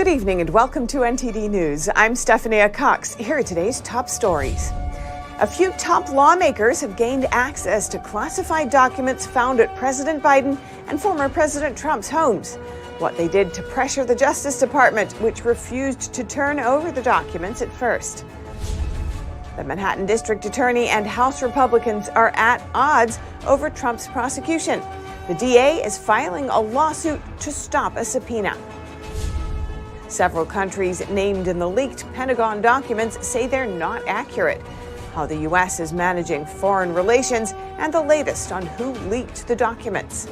Good evening and welcome to NTD News. I'm Stephanie Cox. Here are today's top stories. A few top lawmakers have gained access to classified documents found at President Biden and former President Trump's homes. What they did to pressure the Justice Department, which refused to turn over the documents at first. The Manhattan District Attorney and House Republicans are at odds over Trump's prosecution. The DA is filing a lawsuit to stop a subpoena. Several countries named in the leaked Pentagon documents say they're not accurate. How the U.S. is managing foreign relations and the latest on who leaked the documents.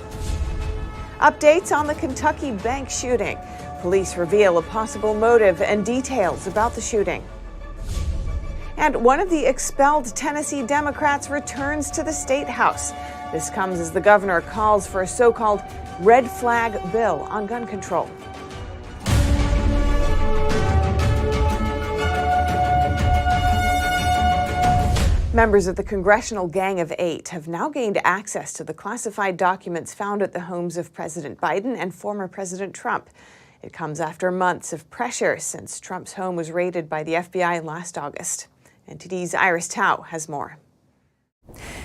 Updates on the Kentucky bank shooting. Police reveal a possible motive and details about the shooting. And one of the expelled Tennessee Democrats returns to the State House. This comes as the governor calls for a so-called red flag bill on gun control. Members of the Congressional Gang of Eight have now gained access to the classified documents found at the homes of President Biden and former President Trump. It comes after months of pressure since Trump's home was raided by the FBI last August. NTD's Iris Tao has more.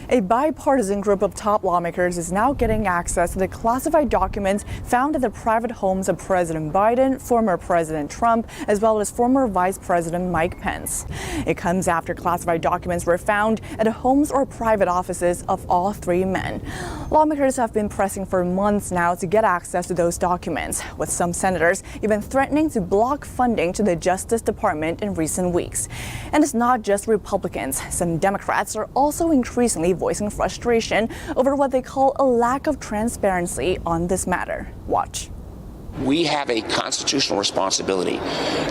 A bipartisan group of top lawmakers is now getting access to the classified documents found at the private homes of President Biden, former President Trump, as well as former Vice President Mike Pence. It comes after classified documents were found at the homes or private offices of all three men. Lawmakers have been pressing for months now to get access to those documents, with some senators even threatening to block funding to the Justice Department in recent weeks. And it's not just Republicans. Some Democrats are also increasingly voicing frustration over what they call a lack of transparency on this matter. Watch. We have a constitutional responsibility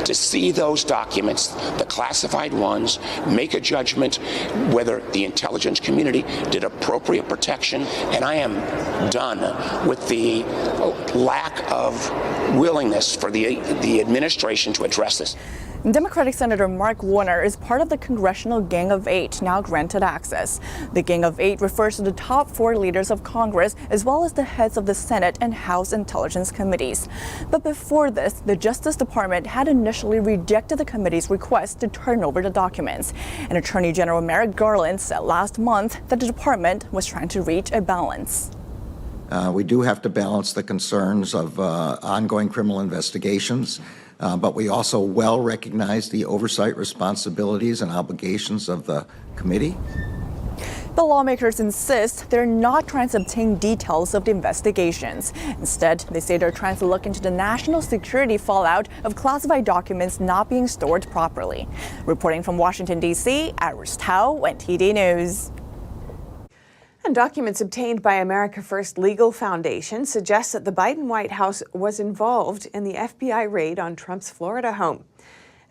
to see those documents, the classified ones, make a judgment whether the intelligence community did appropriate protection. And I am done with the lack of willingness for the administration to address this. Democratic Senator Mark Warner is part of the Congressional Gang of Eight now granted access. The Gang of Eight refers to the top four leaders of Congress as well as the heads of the Senate and House Intelligence Committees. But before this, the Justice Department had initially rejected the committee's request to turn over the documents. And Attorney General Merrick Garland said last month that the department was trying to reach a balance. We do have to balance the concerns of ongoing criminal investigations. But we also well recognize the oversight responsibilities and obligations of the committee. The lawmakers insist they're not trying to obtain details of the investigations. Instead, they say they're trying to look into the national security fallout of classified documents not being stored properly. Reporting from Washington, D.C., Iris Tao, NTD News. And documents obtained by America First Legal Foundation suggest that the Biden White House was involved in the FBI raid on Trump's Florida home.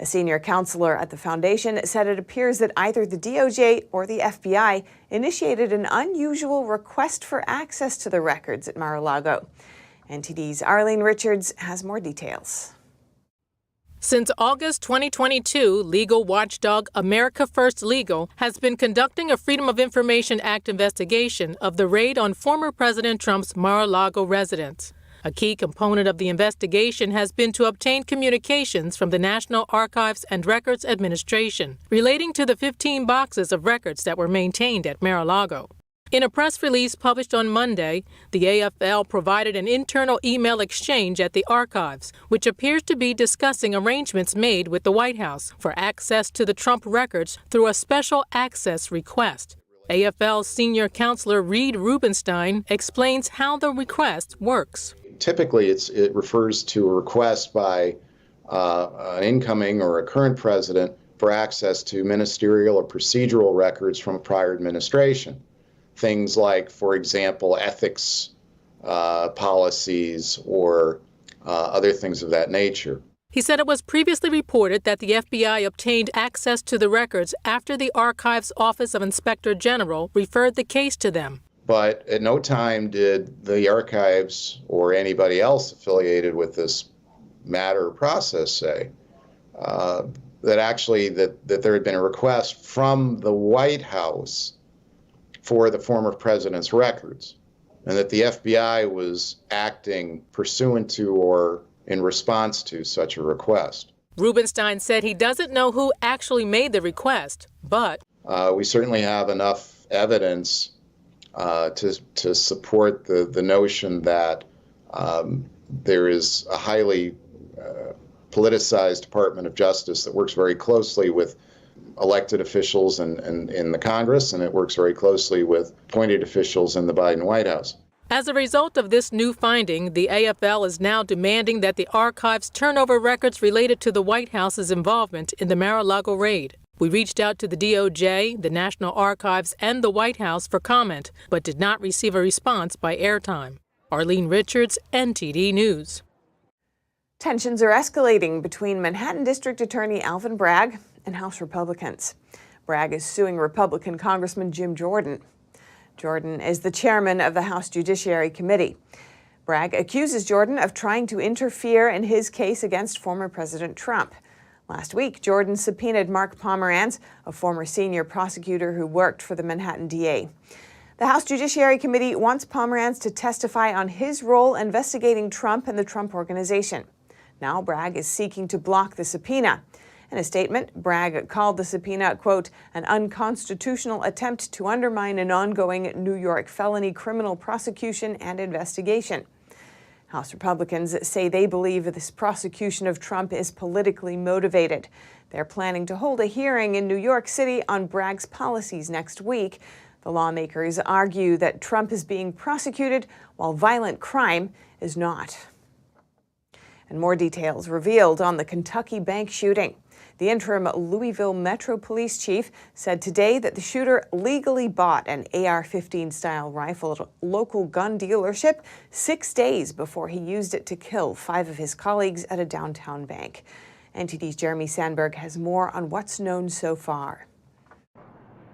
A senior counselor at the foundation said it appears that either the DOJ or the FBI initiated an unusual request for access to the records at Mar-a-Lago. NTD's Arlene Richards has more details. Since August 2022, legal watchdog America First Legal has been conducting a Freedom of Information Act investigation of the raid on former President Trump's Mar-a-Lago residence. A key component of the investigation has been to obtain communications from the National Archives and Records Administration relating to the 15 boxes of records that were maintained at Mar-a-Lago. In a press release published on Monday, the AFL provided an internal email exchange at the archives, which appears to be discussing arrangements made with the White House for access to the Trump records through a special access request. AFL senior counselor Reed Rubenstein explains how the request works. Typically, it refers to a request by an incoming or a current president for access to ministerial or procedural records from a prior administration. Things like, for example, ethics policies or other things of that nature. He said it was previously reported that the FBI obtained access to the records after the Archives Office of Inspector General referred the case to them. But at no time did the archives or anybody else affiliated with this matter or process say that there had been a request from the White House for the former president's records, and that the FBI was acting pursuant to or in response to such a request. Rubenstein said he doesn't know who actually made the request, but we certainly have enough evidence to support the notion that there is a highly politicized Department of Justice that works very closely with elected officials in the Congress, and it works very closely with appointed officials in the Biden White House. as a result of this new finding, the AFL is now demanding that the archives turn over records related to the White House's involvement in the Mar-a-Lago raid. We reached out to the DOJ, the National Archives, and the White House for comment, but did not receive a response by airtime. Arlene Richards, NTD News. Tensions are escalating between Manhattan District Attorney Alvin Bragg and House Republicans. Bragg is suing Republican Congressman Jim Jordan. Jordan is the chairman of the House Judiciary Committee. Bragg accuses Jordan of trying to interfere in his case against former President Trump. Last week, Jordan subpoenaed Mark Pomerantz, a former senior prosecutor who worked for the Manhattan DA. The House Judiciary Committee wants Pomerantz to testify on his role investigating Trump and the Trump Organization. Now Bragg is seeking to block the subpoena. In a statement, Bragg called the subpoena, quote, an unconstitutional attempt to undermine an ongoing New York felony criminal prosecution and investigation. House Republicans say they believe this prosecution of Trump is politically motivated. They're planning to hold a hearing in New York City on Bragg's policies next week. The lawmakers argue that Trump is being prosecuted while violent crime is not. And more details revealed on the Kentucky bank shooting. The interim Louisville Metro Police chief said today that the shooter legally bought an AR-15 style rifle at a local gun dealership 6 days before he used it to kill 5 of his colleagues at a downtown bank. NTD's Jeremy Sandberg has more on what's known so far.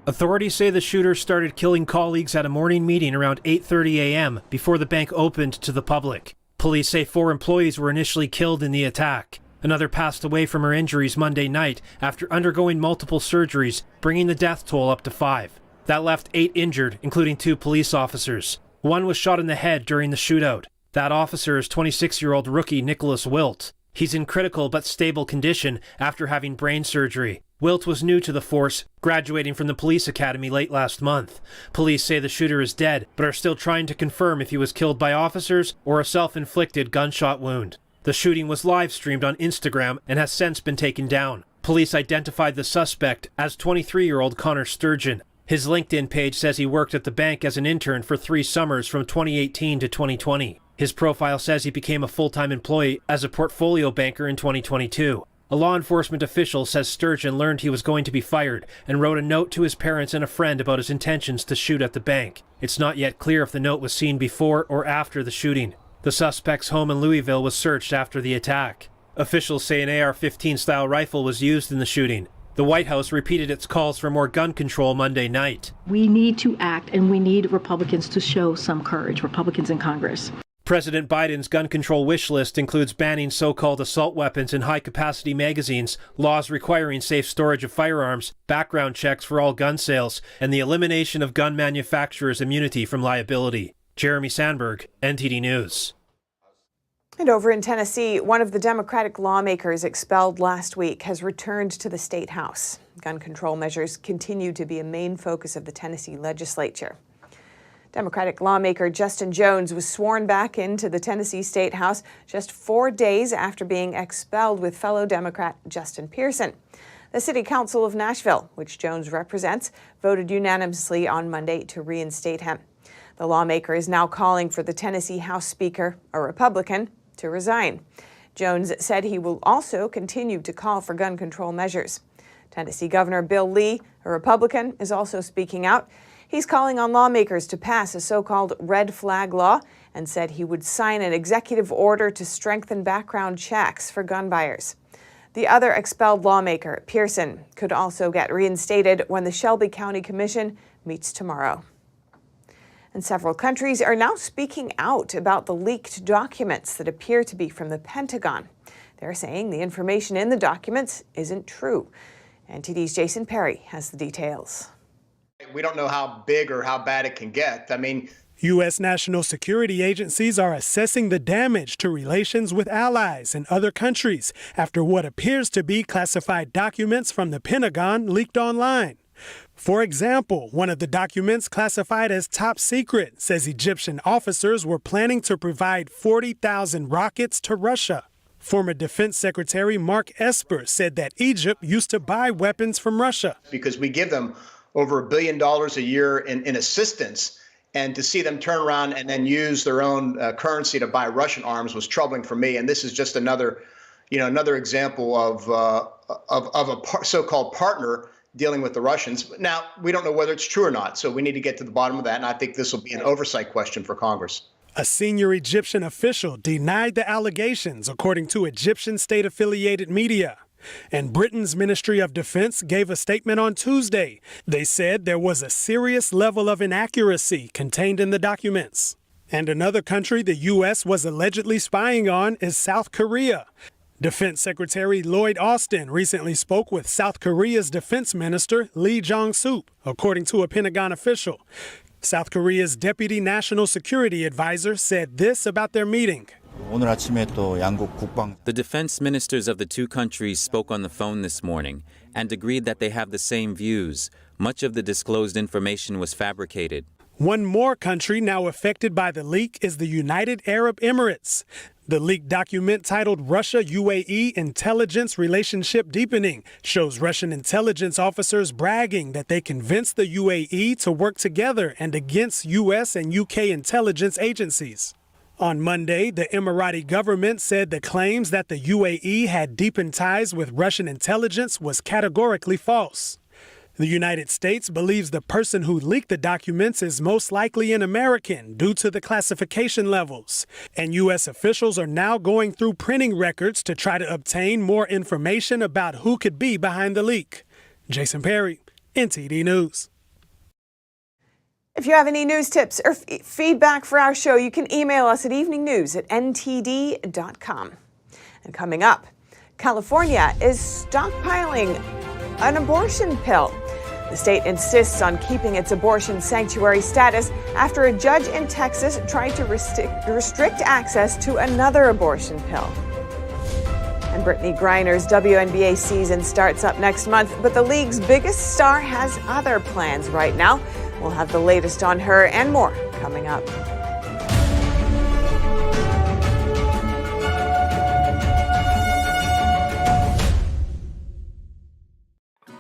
Authorities say the shooter started killing colleagues at a morning meeting around 8:30 a.m. before the bank opened to the public. Police say 4 employees were initially killed in the attack. Another passed away from her injuries Monday night after undergoing multiple surgeries, bringing the death toll up to 5. That left 8 injured, including 2 police officers. 1 was shot in the head during the shootout. That officer is 26-year-old rookie Nicholas Wilt. He's in critical but stable condition after having brain surgery. Wilt was new to the force, graduating from the police academy late last month. Police say the shooter is dead, but are still trying to confirm if he was killed by officers or a self-inflicted gunshot wound. The shooting was live-streamed on Instagram and has since been taken down. Police identified the suspect as 23-year-old Connor Sturgeon. His LinkedIn page says he worked at the bank as an intern for 3 summers from 2018 to 2020. His profile says he became a full-time employee as a portfolio banker in 2022. A law enforcement official says Sturgeon learned he was going to be fired and wrote a note to his parents and a friend about his intentions to shoot at the bank. It's not yet clear if the note was seen before or after the shooting. The suspect's home in Louisville was searched after the attack. Officials say an AR-15 style rifle was used in the shooting. The White House repeated its calls for more gun control Monday night. We need to act, and we need Republicans to show some courage, Republicans in Congress. President Biden's gun control wish list includes banning so-called assault weapons in high-capacity magazines, laws requiring safe storage of firearms, background checks for all gun sales, and the elimination of gun manufacturers' immunity from liability. Jeremy Sandberg, NTD News. And over in Tennessee, one of the Democratic lawmakers expelled last week has returned to the state house. Gun control measures continue to be a main focus of the Tennessee legislature. Democratic lawmaker Justin Jones was sworn back into the Tennessee State House just 4 days after being expelled with fellow Democrat Justin Pearson. The City Council of Nashville, which Jones represents, voted unanimously on Monday to reinstate him. The lawmaker is now calling for the Tennessee House Speaker, a Republican, to resign. Jones said he will also continue to call for gun control measures. Tennessee Governor Bill Lee, a Republican, is also speaking out. He's calling on lawmakers to pass a so-called red flag law and said he would sign an executive order to strengthen background checks for gun buyers. The other expelled lawmaker, Pearson, could also get reinstated when the Shelby County Commission meets tomorrow. And several countries are now speaking out about the leaked documents that appear to be from the Pentagon. They're saying the information in the documents isn't true. NTD's Jason Perry has the details. We don't know how big or how bad it can get. I mean, U.S. national security agencies are assessing the damage to relations with allies and other countries after what appears to be classified documents from the Pentagon leaked online. For example, one of the documents classified as top secret says Egyptian officers were planning to provide 40,000 rockets to Russia. Former Defense Secretary Mark Esper said that Egypt used to buy weapons from Russia. Because we give them over $1 billion a year in assistance, and to see them turn around and then use their own currency to buy Russian arms was troubling for me. And this is just another example of a so-called partner dealing with the Russians. Now, we don't know whether it's true or not, so we need to get to the bottom of that, and I think this will be an oversight question for Congress. A senior Egyptian official denied the allegations, according to Egyptian state-affiliated media. And Britain's Ministry of Defense gave a statement on Tuesday. They said there was a serious level of inaccuracy contained in the documents. And another country the U.S. was allegedly spying on is South Korea. Defense Secretary Lloyd Austin recently spoke with South Korea's Defense Minister Lee Jong-suk, according to a Pentagon official. South Korea's Deputy National Security Advisor said this about their meeting. The defense ministers of the two countries spoke on the phone this morning and agreed that they have the same views. Much of the disclosed information was fabricated. One more country now affected by the leak is the United Arab Emirates. The leaked document titled Russia-UAE Intelligence Relationship Deepening shows Russian intelligence officers bragging that they convinced the UAE to work together and against U.S. and U.K. intelligence agencies. On Monday, the Emirati government said the claims that the UAE had deepened ties with Russian intelligence was categorically false. The United States believes the person who leaked the documents is most likely an American due to the classification levels. And U.S. officials are now going through printing records to try to obtain more information about who could be behind the leak. Jason Perry, NTD News. If you have any news tips or feedback for our show, you can email us at eveningnews@ntd.com. And coming up, California is stockpiling an abortion pill. The state insists on keeping its abortion sanctuary status after a judge in Texas tried to restrict access to another abortion pill. And Brittany Griner's WNBA season starts up next month, but the league's biggest star has other plans right now. We'll have the latest on her and more coming up.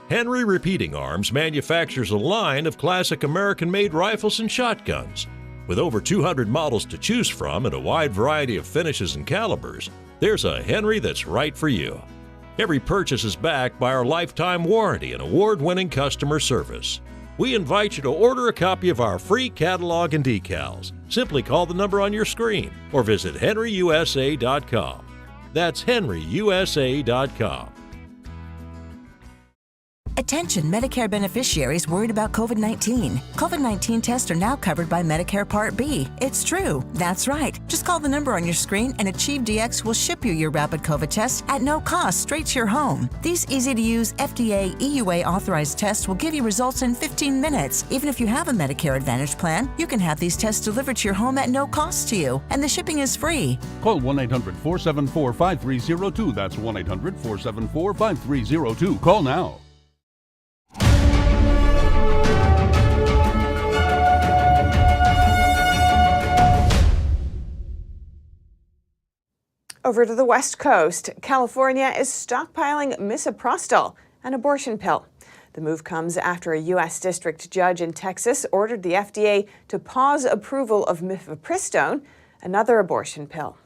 Henry Repeating Arms manufactures a line of classic American-made rifles and shotguns. With over 200 models to choose from and a wide variety of finishes and calibers, there's a Henry that's right for you. Every purchase is backed by our lifetime warranty and award-winning customer service. We invite you to order a copy of our free catalog and decals. Simply call the number on your screen or visit henryusa.com. That's henryusa.com. Attention Medicare beneficiaries worried about COVID-19. COVID-19 tests are now covered by Medicare Part B. It's true. That's right. Just call the number on your screen and AchieveDX will ship you your rapid COVID test at no cost straight to your home. These easy-to-use FDA EUA authorized tests will give you results in 15 minutes. Even if you have a Medicare Advantage plan, you can have these tests delivered to your home at no cost to you, and the shipping is free. Call 1-800-474-5302. That's 1-800-474-5302. Call now. Over to the West Coast, California is stockpiling misoprostol, an abortion pill. The move comes after a U.S. district judge in Texas ordered the FDA to pause approval of mifepristone, another abortion pill.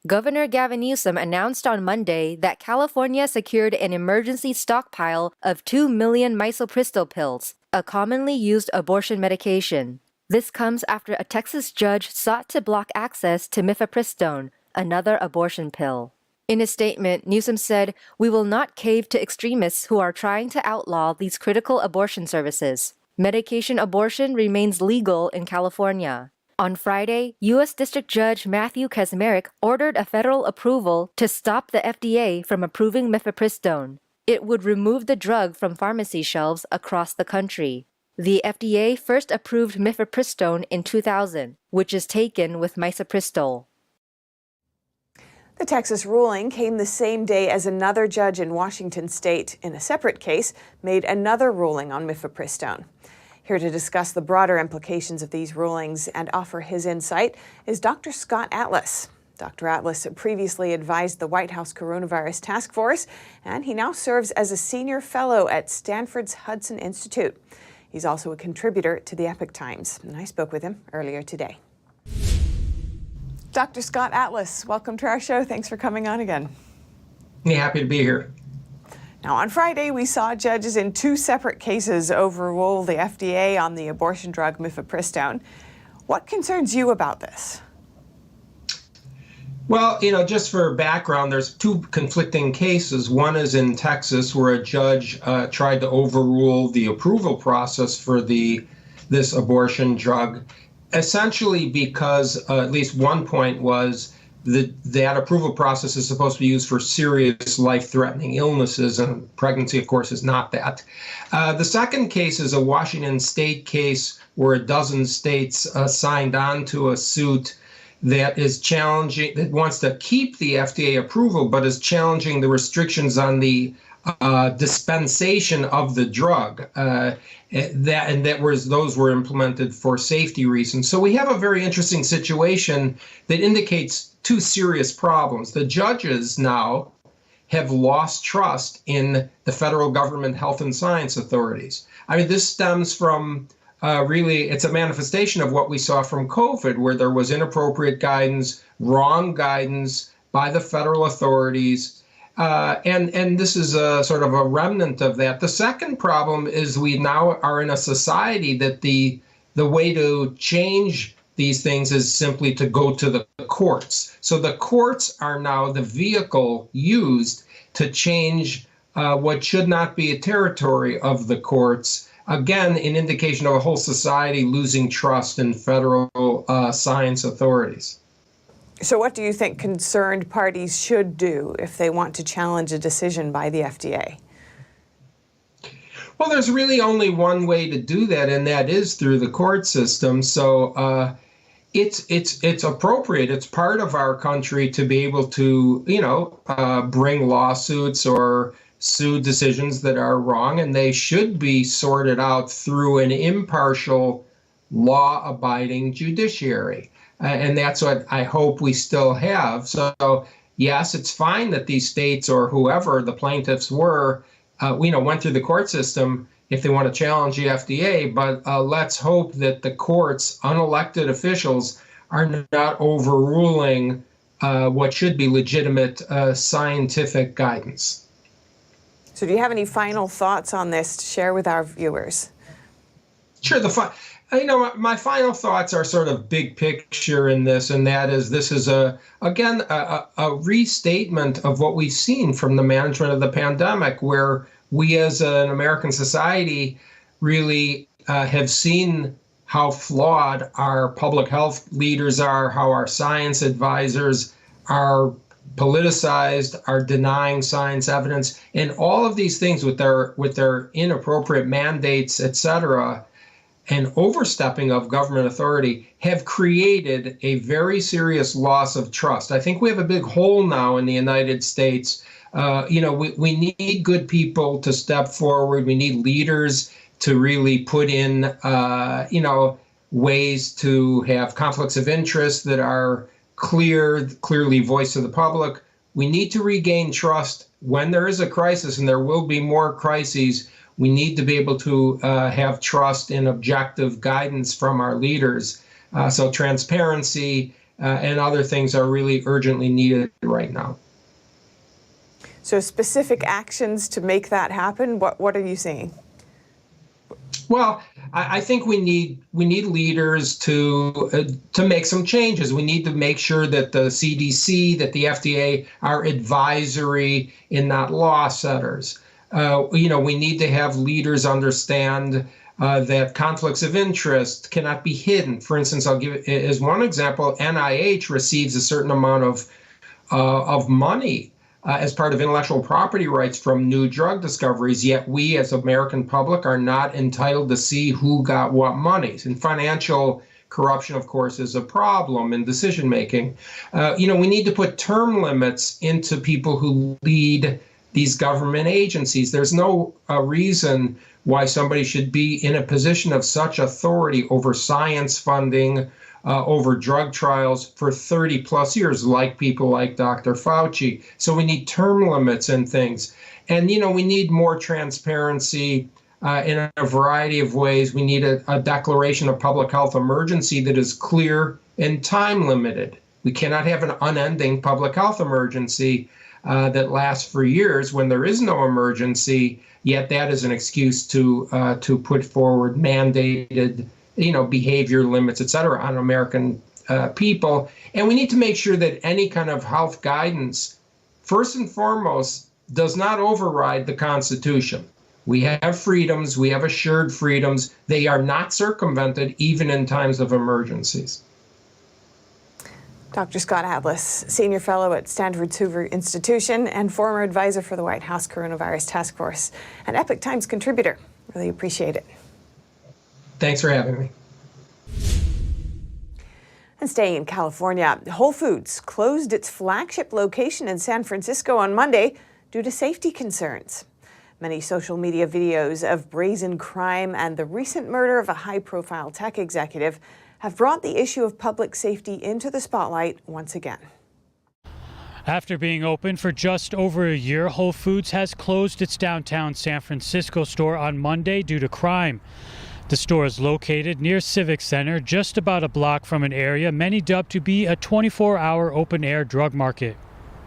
Governor Gavin Newsom announced on Monday that California secured an emergency stockpile of 2 million misoprostol pills, a commonly used abortion medication. This comes after a Texas judge sought to block access to mifepristone, another abortion pill. In a statement, Newsom said, "We will not cave to extremists who are trying to outlaw these critical abortion services. Medication abortion remains legal in California." On Friday, U.S. District Judge Matthew Kaczmarek ordered a federal approval to stop the FDA from approving mifepristone. It would remove the drug from pharmacy shelves across the country. The FDA first approved mifepristone in 2000, which is taken with misoprostol. The Texas ruling came the same day as another judge in Washington state, in a separate case, made another ruling on mifepristone. Here to discuss the broader implications of these rulings and offer his insight is Dr. Scott Atlas. Dr. Atlas previously advised the White House Coronavirus Task Force, and he now serves as a senior fellow at Stanford's Hudson Institute. He's also a contributor to the Epoch Times, and I spoke with him earlier today. Dr. Scott Atlas, welcome to our show. Thanks for coming on again. Yeah, happy to be here. Now, on Friday, we saw judges in two separate cases overrule the FDA on the abortion drug mifepristone. What concerns you about this? Well, just for background, there's two conflicting cases. One is in Texas, where a judge tried to overrule the approval process for this abortion drug, essentially because at least one point was that approval process is supposed to be used for serious life-threatening illnesses, and pregnancy, of course, is not that. The second case is a Washington state case where a dozen states signed on to a suit that is challenging, that wants to keep the FDA approval, but is challenging the restrictions on the dispensation of the drug. Those were implemented for safety reasons. So we have a very interesting situation that indicates two serious problems. The judges now have lost trust in the federal government health and science authorities. I mean, this stems from really, it's a manifestation of what we saw from COVID, where there was inappropriate guidance, wrong guidance by the federal authorities. And this is a sort of a remnant of that. The second problem is we now are in a society that the way to change these things is simply to go to the courts. So the courts are now the vehicle used to change what should not be a territory of the courts. Again, an indication of a whole society losing trust in federal science authorities. So what do you think concerned parties should do if they want to challenge a decision by the FDA? Well, there's really only one way to do that, and that is through the court system. So it's appropriate. It's part of our country to be able to, bring lawsuits or sue decisions that are wrong, and they should be sorted out through an impartial, law-abiding judiciary. And that's what I hope we still have. So, yes, it's fine that these states or whoever the plaintiffs were, went through the court system if they want to challenge the FDA. But let's hope that the courts, unelected officials, are not overruling what should be legitimate scientific guidance. So do you have any final thoughts on this to share with our viewers? Sure. My final thoughts are sort of big picture in this, and that is this is a restatement of what we've seen from the management of the pandemic, where we as an American society really have seen how flawed our public health leaders are, how our science advisors are politicized, are denying science evidence, and all of these things with their inappropriate mandates, et cetera, and overstepping of government authority have created a very serious loss of trust. I think we have a big hole now in the United States. We need good people to step forward. We need leaders to really put in, ways to have conflicts of interest that are clearly voiced to the public. We need to regain trust when there is a crisis, and there will be more crises. We need to be able to have trust in objective guidance from our leaders. So transparency and other things are really urgently needed right now. So specific actions to make that happen, what are you seeing? Well, I think we need leaders to make some changes. We need to make sure that the CDC, that the FDA are advisory and not law setters. We need to have leaders understand that conflicts of interest cannot be hidden. For instance, I'll give as one example, NIH receives a certain amount of money as part of intellectual property rights from new drug discoveries, yet we as American public are not entitled to see who got what monies. And financial corruption, of course, is a problem in decision making. We need to put term limits into people who lead these government agencies. There's no reason why somebody should be in a position of such authority over science funding, over drug trials for 30 plus years, like people like Dr. Fauci. So we need term limits and things. And, we need more transparency in a variety of ways. We need a declaration of public health emergency that is clear and time limited. We cannot have an unending public health emergency that lasts for years when there is no emergency, yet that is an excuse to put forward mandated behavior limits, et cetera, on American people. And we need to make sure that any kind of health guidance, first and foremost, does not override the Constitution. We have freedoms, we have assured freedoms. They are not circumvented even in times of emergencies. Dr. Scott Atlas, Senior Fellow at Stanford's Hoover Institution and former advisor for the White House Coronavirus Task Force, an Epoch Times contributor. Really appreciate it. Thanks for having me. And staying in California, Whole Foods closed its flagship location in San Francisco on Monday due to safety concerns. Many social media videos of brazen crime and the recent murder of a high-profile tech executive have brought the issue of public safety into the spotlight once again. After being open for just over a year, Whole Foods has closed its downtown San Francisco store on Monday due to crime. The store is located near Civic Center, just about a block from an area many dubbed to be a 24-hour open-air drug market.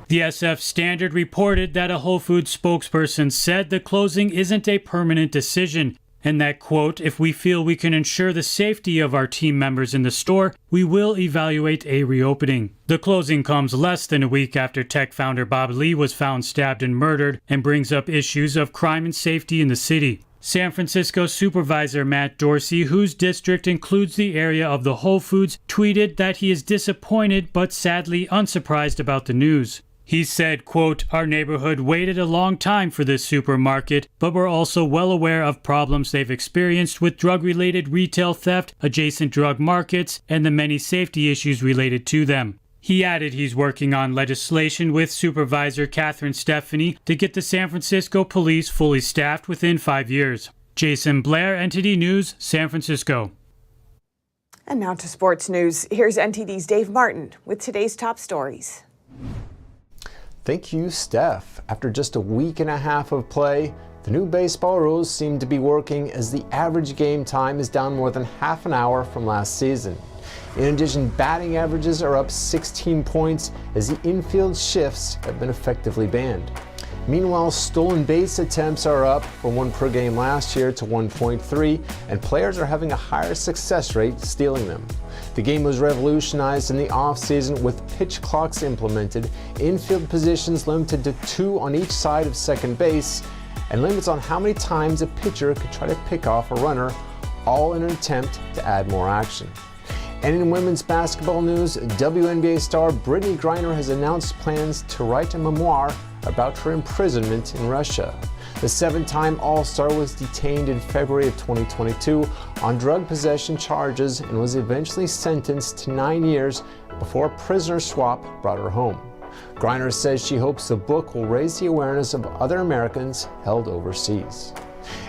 The SF Standard reported that a Whole Foods spokesperson said the closing isn't a permanent decision, and that, quote, if we feel we can ensure the safety of our team members in the store, we will evaluate a reopening. The closing comes less than a week after tech founder Bob Lee was found stabbed and murdered, and brings up issues of crime and safety in the city. San Francisco Supervisor Matt Dorsey, whose district includes the area of the Whole Foods, tweeted that he is disappointed but sadly unsurprised about the news. He said, quote, our neighborhood waited a long time for this supermarket, but we're also well aware of problems they've experienced with drug-related retail theft, adjacent drug markets, and the many safety issues related to them. He added he's working on legislation with Supervisor Catherine Stephanie to get the San Francisco police fully staffed within 5 years. Jason Blair, NTD News, San Francisco. And now to sports news. Here's NTD's Dave Martin with today's top stories. Thank you, Steph. After just a week and a half of play, the new baseball rules seem to be working as the average game time is down more than half an hour from last season. In addition, batting averages are up 16 points as the infield shifts have been effectively banned. Meanwhile, stolen base attempts are up from 1 per game last year to 1.3, and players are having a higher success rate stealing them. The game was revolutionized in the offseason with pitch clocks implemented, infield positions limited to 2 on each side of second base, and limits on how many times a pitcher could try to pick off a runner, all in an attempt to add more action. And in women's basketball news, WNBA star Brittney Griner has announced plans to write a memoir about her imprisonment in Russia. The 7-time All-Star was detained in February of 2022 on drug possession charges and was eventually sentenced to 9 years before a prisoner swap brought her home. Griner says she hopes the book will raise the awareness of other Americans held overseas.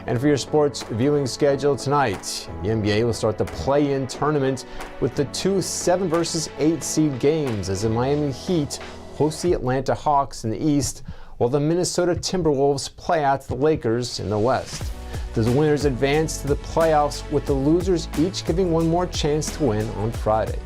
And for your sports viewing schedule tonight, the NBA will start the play-in tournament with the 2 7 versus 8 seed games as the Miami Heat host the Atlanta Hawks in the East, while the Minnesota Timberwolves play out the Lakers in the West. The winners advance to the playoffs, with the losers each giving one more chance to win on Friday.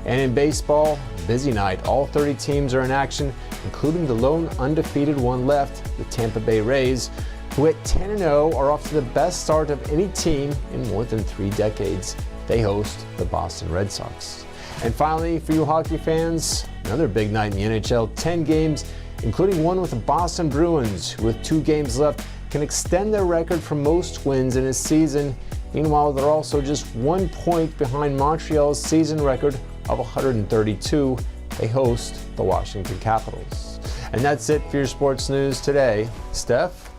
And in baseball, busy night. All 30 teams are in action, including the lone undefeated one left, the Tampa Bay Rays, who at 10-0 are off to the best start of any team in more than 3 decades. They host the Boston Red Sox. And finally, for you hockey fans, another big night in the NHL. 10 games, including one with the Boston Bruins, who with 2 games left can extend their record for most wins in a season. Meanwhile, they're also just 1 point behind Montreal's season record of 132. They host the Washington Capitals. And that's it for your sports news today. Steph,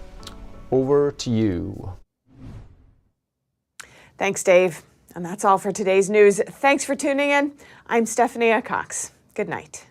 over to you. Thanks, Dave. And that's all for today's news. Thanks for tuning in. I'm Stephanie Cox. Good night.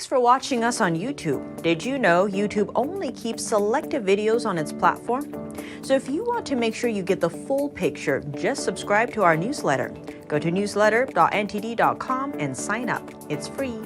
Thanks for watching us on YouTube. Did you know YouTube only keeps selective videos on its platform? So if you want to make sure you get the full picture, just subscribe to our newsletter. Go to newsletter.ntd.com and sign up. It's free.